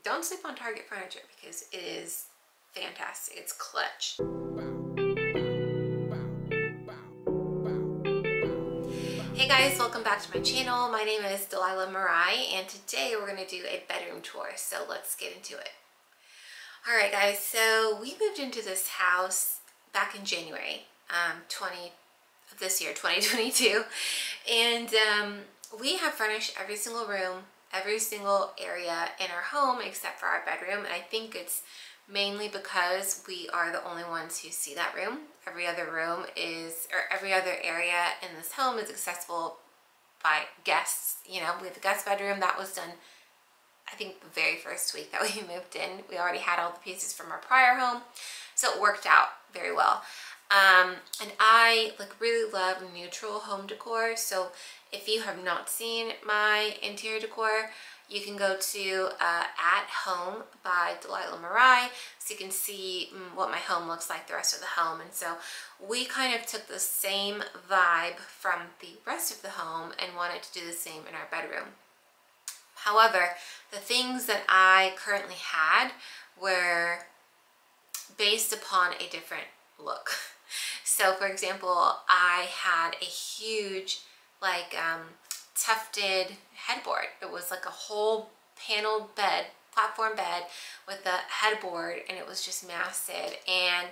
don't sleep on Target furniture because it is fantastic. It's clutch. Hey guys, welcome back to my channel. My name is Delilah Marai, and today we're going to do a bedroom tour, so let's get into it. Alright guys, so we moved into this house back in January of this year, 2022, and we have furnished every single room, every single area in our home except for our bedroom, and I think it's mainly because we are the only ones who see that room. Every other room is, or every other area in this home is accessible by guests. You know, we have a guest bedroom that was done, I think, the very first week that we moved in. We already had all the pieces from our prior home, so it worked out very well. And I really love neutral home decor, so if you have not seen my interior decor, you can go to At Home by Delilah Marai, so you can see what my home looks like, the rest of the home. And so we kind of took the same vibe from the rest of the home and wanted to do the same in our bedroom. However, the things that I currently had were based upon a different look. So for example, I had a huge tufted headboard. It was like a whole paneled bed, platform bed with a headboard, and it was just massive. And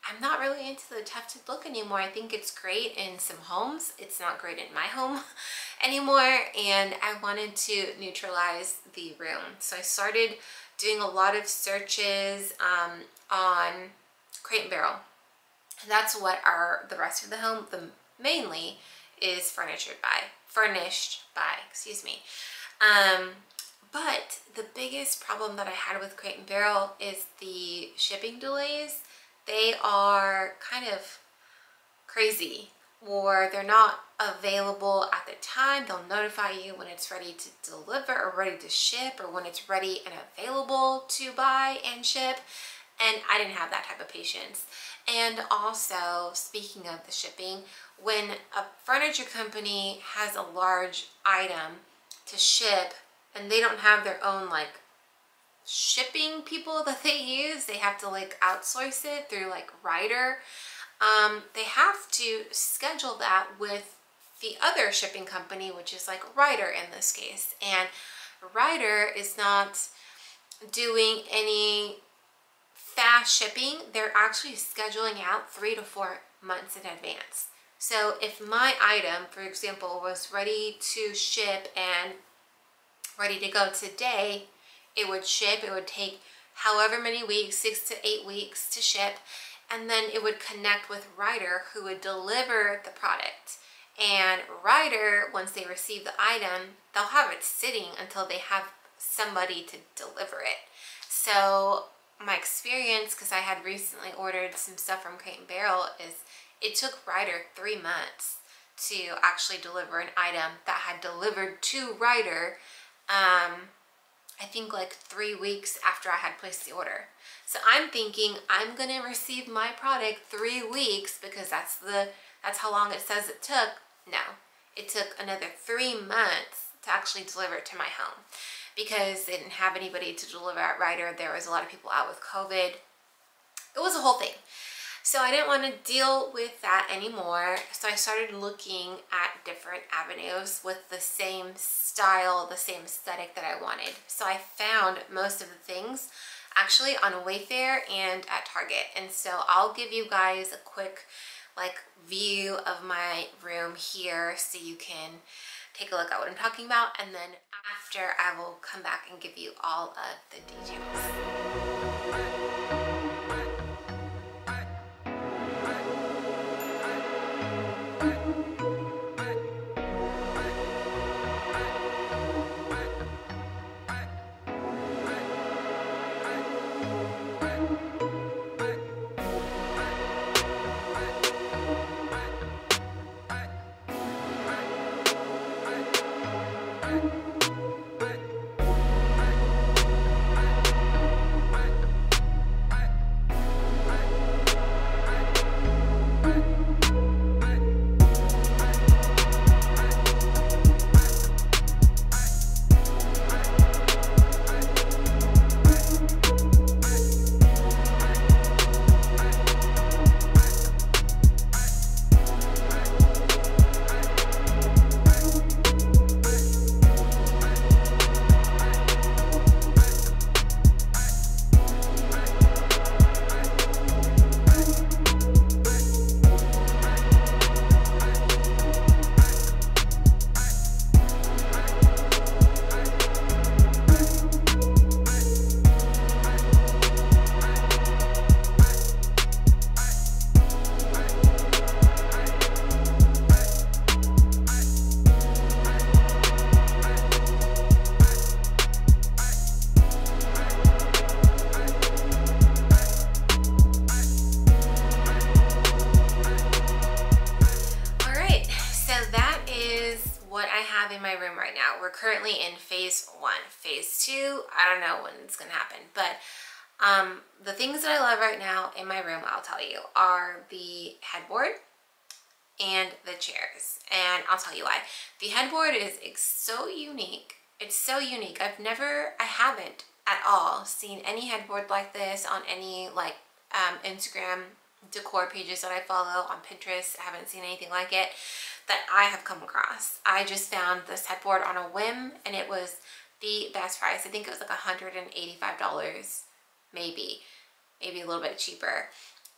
I'm not really into the tufted look anymore. I think it's great in some homes. It's not great in my home anymore, and I wanted to neutralize the room. So I started doing a lot of searches on Crate and Barrel. And that's what the rest of the home mainly is furnished by, excuse me. But the biggest problem that I had with Crate and Barrel is the shipping delays. They are kind of crazy, or they're not available at the time. They'll notify you when it's ready to deliver or ready to ship, or when it's ready and available to buy and ship. And I didn't have that type of patience. And also, speaking of the shipping, when a furniture company has a large item to ship and they don't have their own shipping people that they use, they have to outsource it through Ryder. They have to schedule that with the other shipping company, which is Ryder in this case. And Ryder is not doing any fast shipping. They're actually scheduling out 3 to 4 months in advance. So if my item, for example, was ready to ship and ready to go today, it would ship. It would take however many weeks, 6 to 8 weeks to ship, and then it would connect with Ryder, who would deliver the product. And Ryder, once they receive the item, they'll have it sitting until they have somebody to deliver it. So my experience, because I had recently ordered some stuff from Crate and Barrel, is it took Ryder 3 months to actually deliver an item that had delivered to Ryder, I think 3 weeks after I had placed the order. So I'm thinking I'm gonna receive my product 3 weeks because that's how long it says it took. No, it took another 3 months to actually deliver it to my home, because they didn't have anybody to deliver at Ryder. There was a lot of people out with COVID. It was a whole thing. So I didn't want to deal with that anymore. So I started looking at different avenues with the same style, the same aesthetic that I wanted. So I found most of the things actually on Wayfair and at Target. And so I'll give you guys a quick view of my room here so you can take a look at what I'm talking about, and then after I will come back and give you all of the details. we're currently in phase 1. Phase 2, I don't know when it's gonna happen, but the things that I love right now in my room, I'll tell you, are the headboard and the chairs. And I'll tell you why. The headboard is so unique. It's so unique. I haven't at all seen any headboard like this on any like Instagram decor pages that I follow, on Pinterest. I haven't seen anything like it that I have come across. I just found this headboard on a whim, and it was the best price. I think it was like $185, maybe a little bit cheaper.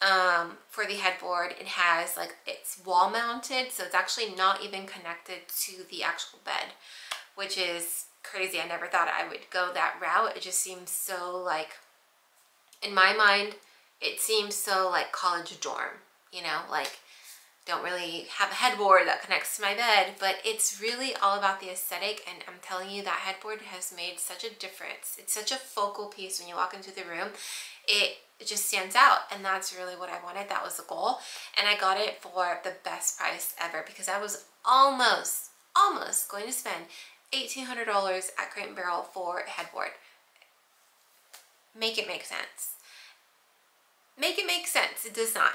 For the headboard, it has like, it's wall mounted, so it's actually not even connected to the actual bed, which is crazy. I never thought I would go that route. It just seems so like, in my mind, it seems so like college dorm, you know, like don't really have a headboard that connects to my bed, but it's really all about the aesthetic. And I'm telling you, that headboard has made such a difference. It's such a focal piece when you walk into the room. It just stands out, and that's really what I wanted. That was the goal, and I got it for the best price ever, because I was almost going to spend $1,800 at Crate & Barrel for a headboard. Make it make sense. Make it make sense. It does not.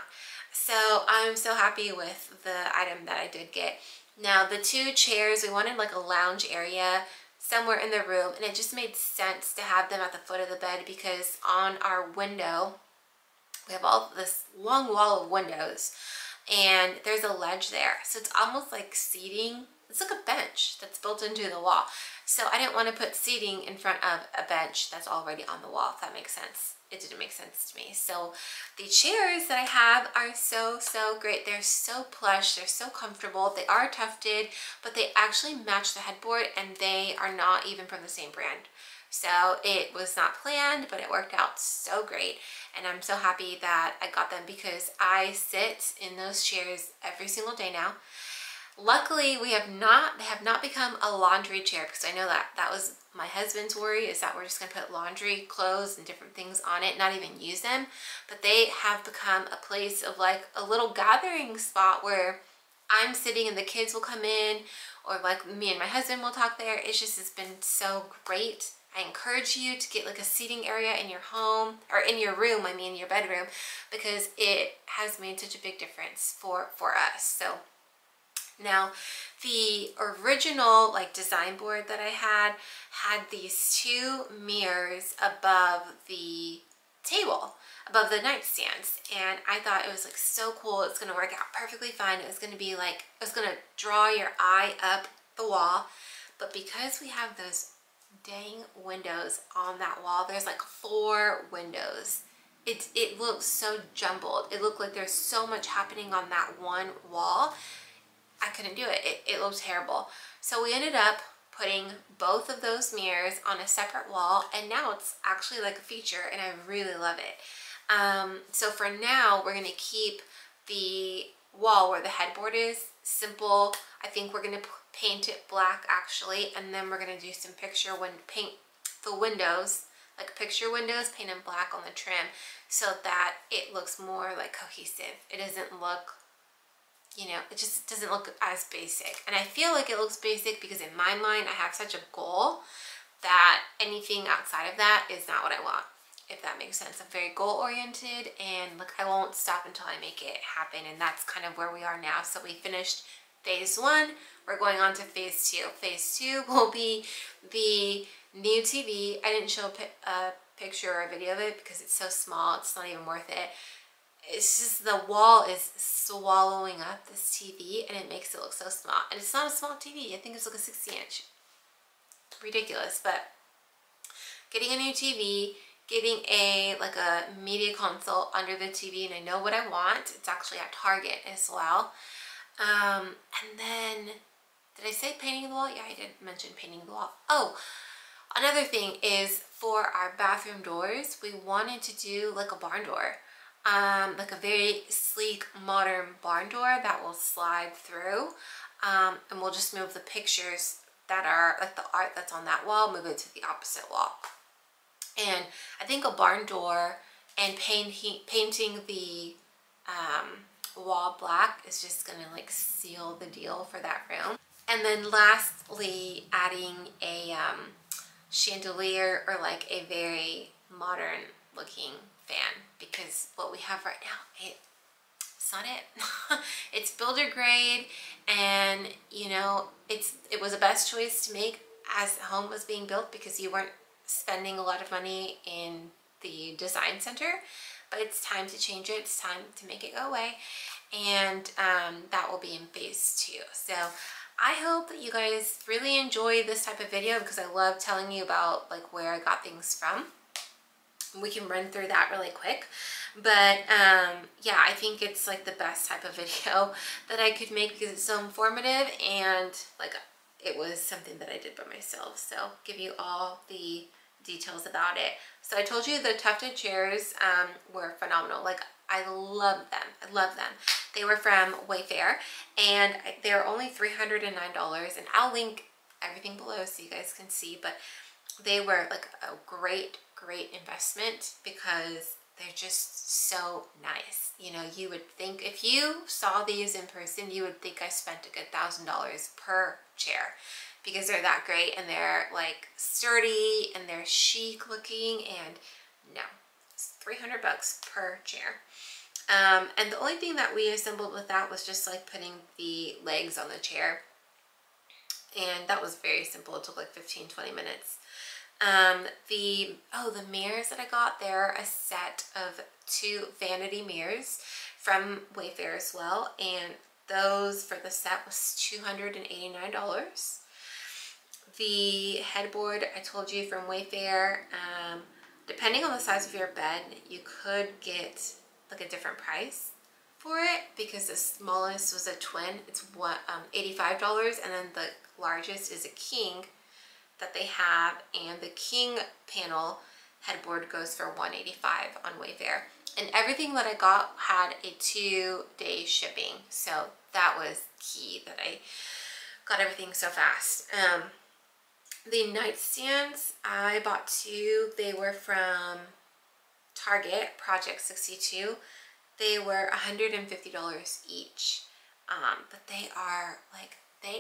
So I'm so happy with the item that I did get. Now the 2 chairs, we wanted like a lounge area somewhere in the room, and it just made sense to have them at the foot of the bed, because on our window, we have all this long wall of windows, and there's a ledge there. So it's almost like seating. It's like a bench that's built into the wall. So I didn't want to put seating in front of a bench that's already on the wall, if that makes sense. It didn't make sense to me. So the chairs that I have are so great. They're so plush, they're so comfortable. They are tufted, but they actually match the headboard, and they are not even from the same brand. So it was not planned, but it worked out so great. And I'm so happy that I got them, because I sit in those chairs every single day now. Luckily, they have not become a laundry chair, because I know that was my husband's worry, is that we're just gonna put laundry, clothes, and different things on it, not even use them. But they have become a place of like a little gathering spot where I'm sitting and the kids will come in, or like me and my husband will talk there. It's been so great. I encourage you to get like a seating area in your home, or in your room, I mean your bedroom, because it has made such a big difference for us. So now, the original like design board that I had these 2 mirrors above the table, above the nightstands, and I thought it was like so cool. It's gonna work out perfectly fine. It was gonna be like, it was gonna draw your eye up the wall. But because we have those dang windows on that wall, there's like 4 windows. It looks so jumbled. It looked like there's so much happening on that one wall. I couldn't do it. It looked terrible. So we ended up putting both of those mirrors on a separate wall, and now it's actually like a feature, and I really love it. So for now, we're gonna keep the wall where the headboard is simple. I think we're gonna paint it black actually, and then we're gonna do some paint the windows, like picture windows, paint them black on the trim, so that it looks more like cohesive. It doesn't look, you know, it just doesn't look as basic. And I feel like it looks basic because in my mind, I have such a goal that anything outside of that is not what I want, if that makes sense. I'm very goal oriented, and like I won't stop until I make it happen. And that's kind of where we are now. So we finished phase 1. We're going on to phase 2. Phase 2 will be the new TV. I didn't show a picture or a video of it because it's so small. It's not even worth it. It's just the wall is swallowing up this TV, and it makes it look so small. And it's not a small TV. I think it's like a 60-inch. Ridiculous. But getting a new TV, getting a media console under the TV, and I know what I want. It's actually at Target as well. And then, did I say painting the wall? Yeah, I did mention painting the wall. Oh, another thing is for our bathroom doors, we wanted to do like a barn door. Like a very sleek, modern barn door that will slide through. And we'll just move the pictures that are like the art that's on that wall, move it to the opposite wall. And I think a barn door and painting the wall black is just gonna like seal the deal for that room. And then lastly, adding a chandelier or like a very modern looking fan, because what we have right now, it's not it. It's builder grade, and you know, it was the best choice to make as the home was being built, because you weren't spending a lot of money in the design center. But it's time to change it. It's time to make it go away, and that will be in phase 2. So I hope that you guys really enjoy this type of video, because I love telling you about like where I got things from. We can run through that really quick, but yeah, I think it's like the best type of video that I could make, because it's so informative, and like it was something that I did by myself. So give you all the details about it. So I told you the tufted chairs were phenomenal. Like I love them. I love them. They were from Wayfair, and they're only $309, and I'll link everything below so you guys can see. But they were like a great investment, because they're just so nice. You know, you would think if you saw these in person, you would think I spent a good $1,000 per chair, because they're that great, and they're like sturdy, and they're chic looking, and no, it's $300 per chair. And the only thing that we assembled with that was just like putting the legs on the chair, and that was very simple. It took like 15-20 minutes. The mirrors that I got, they're a set of 2 vanity mirrors from Wayfair as well, and those for the set was $289. The headboard I told you from Wayfair, depending on the size of your bed, you could get like a different price for it, because the smallest was a twin. It's $85, and then the largest is a king that they have, and the king panel headboard goes for $185 on Wayfair. And everything that I got had a 2-day shipping, so that was key that I got everything so fast. The nightstands, I bought 2. They were from Target, Project 62. They were $150 each, but they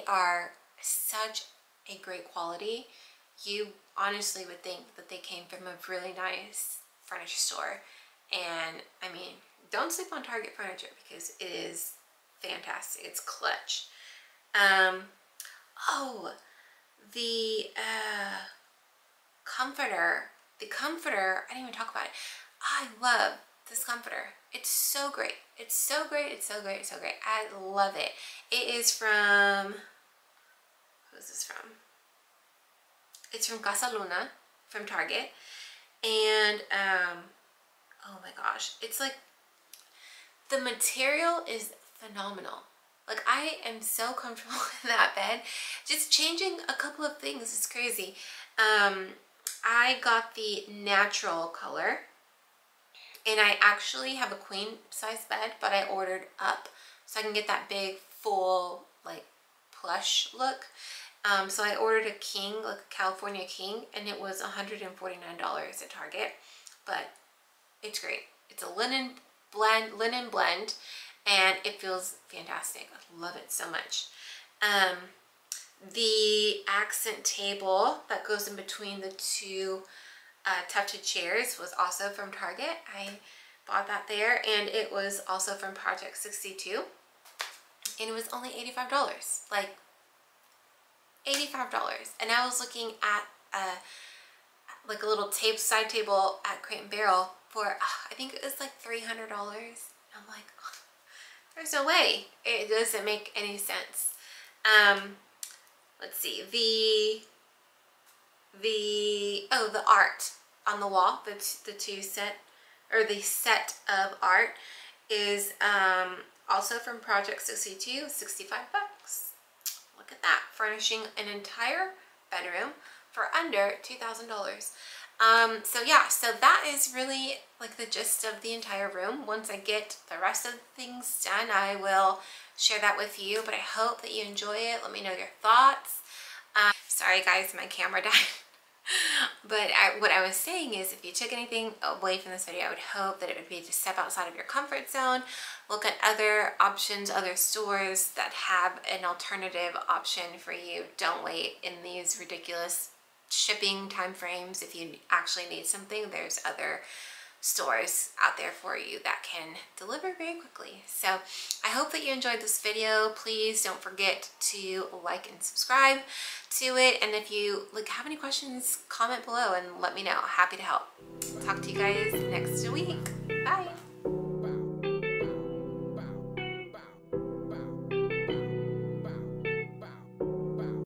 are such a great quality. You honestly would think that they came from a really nice furniture store. And I mean, don't sleep on Target furniture, because it is fantastic. It's clutch. The comforter. The comforter, I didn't even talk about it. I love this comforter. It's so great. It's so great. It's so great. It's so great. I love it. It is from, who is this from? It's from Casa Luna, from Target. And oh my gosh, it's like, the material is phenomenal. Like I am so comfortable in that bed. Just changing a couple of things is crazy. I got the natural color, and I actually have a queen size bed, but I ordered up so I can get that big full like plush look. So I ordered a king, like a California king, and it was $149 at Target, but it's great. It's a linen blend, and it feels fantastic. I love it so much. The accent table that goes in between the 2 tufted chairs was also from Target. I bought that there, and it was also from Project 62, and it was only $85. Like $85. And I was looking at like a little side table at Crate & Barrel for I think it was like $300. I'm like, oh, there's no way. It doesn't make any sense. Let's see, the art on the wall, the set of art is also from Project 62, $65. Look at that, furnishing an entire bedroom for under $2,000. So yeah, so that is really like the gist of the entire room. Once I get the rest of the things done, I will share that with you, but I hope that you enjoy it. Let me know your thoughts. Sorry guys, my camera died. But what I was saying is, if you took anything away from this video, I would hope that it would be to step outside of your comfort zone, look at other options, other stores that have an alternative option for you. Don't wait in these ridiculous shipping time frames. If you actually need something, there's other stores out there for you that can deliver very quickly. So I hope that you enjoyed this video. Please don't forget to like and subscribe to it, and if you have any questions, comment below and let me know. Happy to help. Talk to you guys next week. Bye.